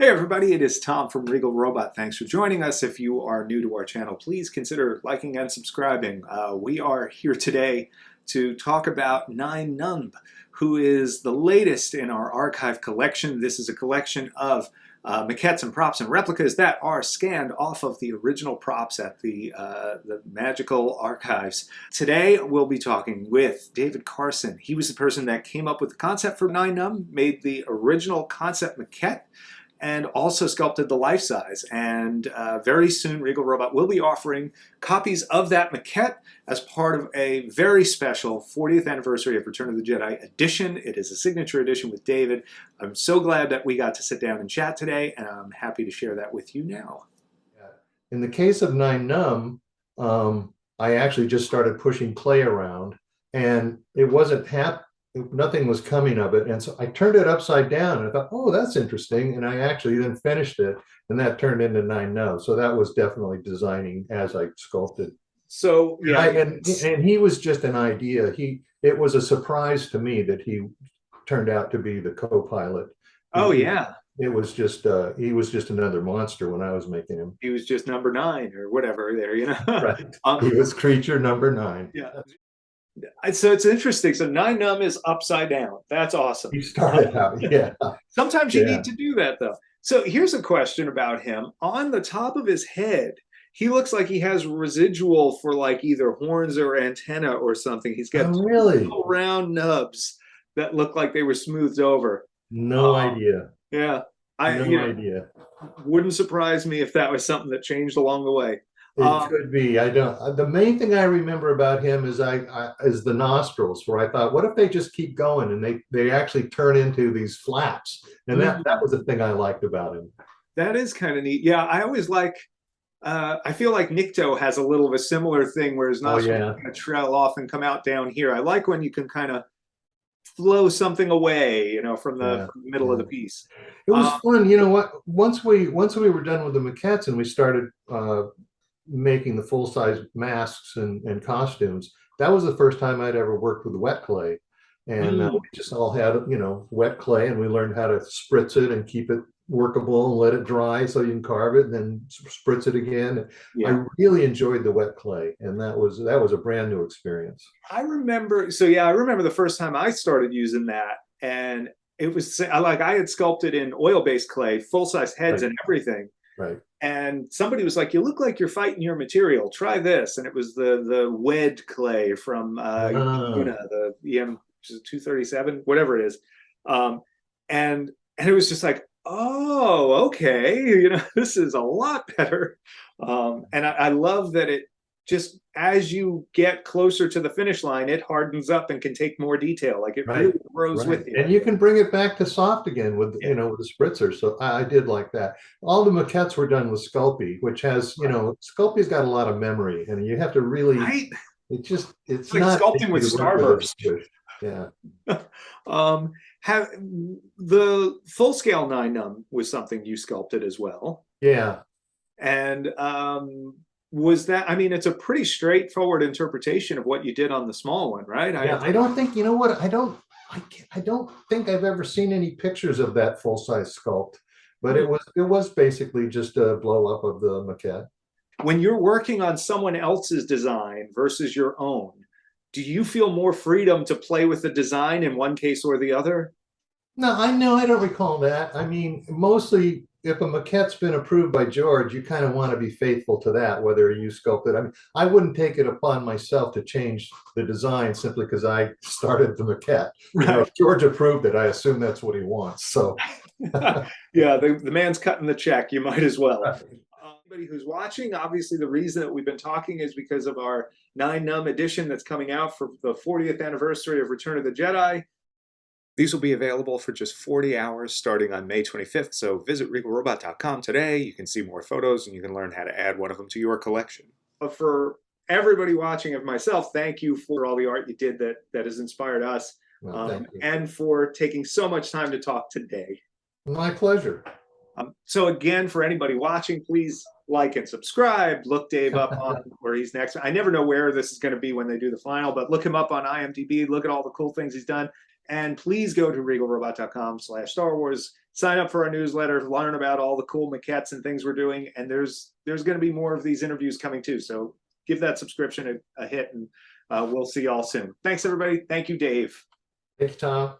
Hey everybody, it is Tom from Regal Robot. Thanks for joining us. If you are new to our channel, please consider liking and subscribing. We are here today to talk about Nien Nunb, who is the latest in our archive collection. This is a collection of maquettes and props and replicas that are scanned off of the original props at the magical archives. Today we'll be talking with David Carson. He was the person that came up with the concept for Nien Nunb, made the original concept maquette, and also sculpted the life size. And very soon Regal Robot will be offering copies of that maquette as part of a very special 40th anniversary of Return of the Jedi edition. It is a signature edition with David. I'm so glad that we got to sit down and chat today, and I'm happy to share that with you now. In the case of Nien Nunb, I actually just started pushing clay around, and it wasn't nothing was coming of it. And so I turned it upside down and I thought, oh, that's interesting. And I actually then finished it, and that turned into Nien Nunb. So that was definitely designing as I sculpted. So yeah, and he was just an idea. It was a surprise to me that he turned out to be the co-pilot. Oh yeah. It was just he was just another monster when I was making him. He was just number 9 or whatever there, you know. Right. He was creature number 9. Yeah. So it's interesting. So Nien Nunb is upside down. That's awesome. He started out, yeah. Sometimes you need to do that though. So here's a question about him. On the top of his head, he looks like he has residual for like either horns or antenna or something. He's got really little round nubs that look like they were smoothed over. No idea. Yeah. No idea. Wouldn't surprise me if that was something that changed along the way. It could be. I don't. The main thing I remember about him is is the nostrils, where I thought, what if they just keep going and they actually turn into these flaps? And that was the thing I liked about him. That is kind of neat. Yeah, I always like. I feel like Nikto has a little of a similar thing where his nostrils kind of trail off and come out down here. I like when you can kind of flow something away, you know, from the middle of the piece. It was fun. You know what? Once we were done with the maquettes and we started making the full-size masks and costumes, that was the first time I'd ever worked with wet clay. And we just all had, you know, wet clay, and we learned how to spritz it and keep it workable and let it dry so you can carve it and then spritz it again. I really enjoyed the wet clay, and that was a brand new experience. I remember the first time I started using that, and it was like I had sculpted in oil-based clay, full-size heads and everything. Right. And somebody was like, "You look like you're fighting your material. Try this." And it was the wed clay from the EM 237, whatever it is. And it was just like, oh, okay, you know, this is a lot better. And I love that it just, as you get closer to the finish line, it hardens up and can take more detail. Like it really grows with you. And you can bring it back to soft again with, you know, with the spritzer. So I did like that. All the maquettes were done with Sculpey, which has, you know, Sculpey's got a lot of memory, and you have to really, it's like not sculpting with Starburst. Yeah. Have the full scale Nien Nunb was something you sculpted as well. Yeah. And was that, I mean, it's a pretty straightforward interpretation of what you did on the small one, right? Yeah, I don't think, you know what, I don't think I've ever seen any pictures of that full-size sculpt, but it was basically just a blow up of the maquette. When you're working on someone else's design versus your own, do you feel more freedom to play with the design in one case or the other? No, I don't recall that. I mean, mostly if a maquette's been approved by George, you kind of want to be faithful to that, whether you sculpt it. I mean, I wouldn't take it upon myself to change the design simply because I started the maquette. Right. You know, if George approved it, I assume that's what he wants. So, yeah, the man's cutting the check. You might as well. Anybody who's watching, obviously the reason that we've been talking is because of our Nien Nunb edition that's coming out for the 40th anniversary of Return of the Jedi. These will be available for just 40 hours starting on May 25th, so visit regalrobot.com today. You can see more photos and you can learn how to add one of them to your collection. But for everybody watching and myself, thank you for all the art you did that has inspired us, and for taking so much time to talk today. My pleasure. So again, for anybody watching, please like and subscribe. Look Dave up on where he's next. I never know where this is going to be when they do the final, but look him up on IMDb. Look at all the cool things he's done. And please go to regalrobot.com/Star Wars. sign up for our newsletter, learn about all the cool maquettes and things we're doing. And there's going to be more of these interviews coming too. So give that subscription a hit, and we'll see y'all soon. Thanks, everybody. Thank you, Dave. Thanks, Tom.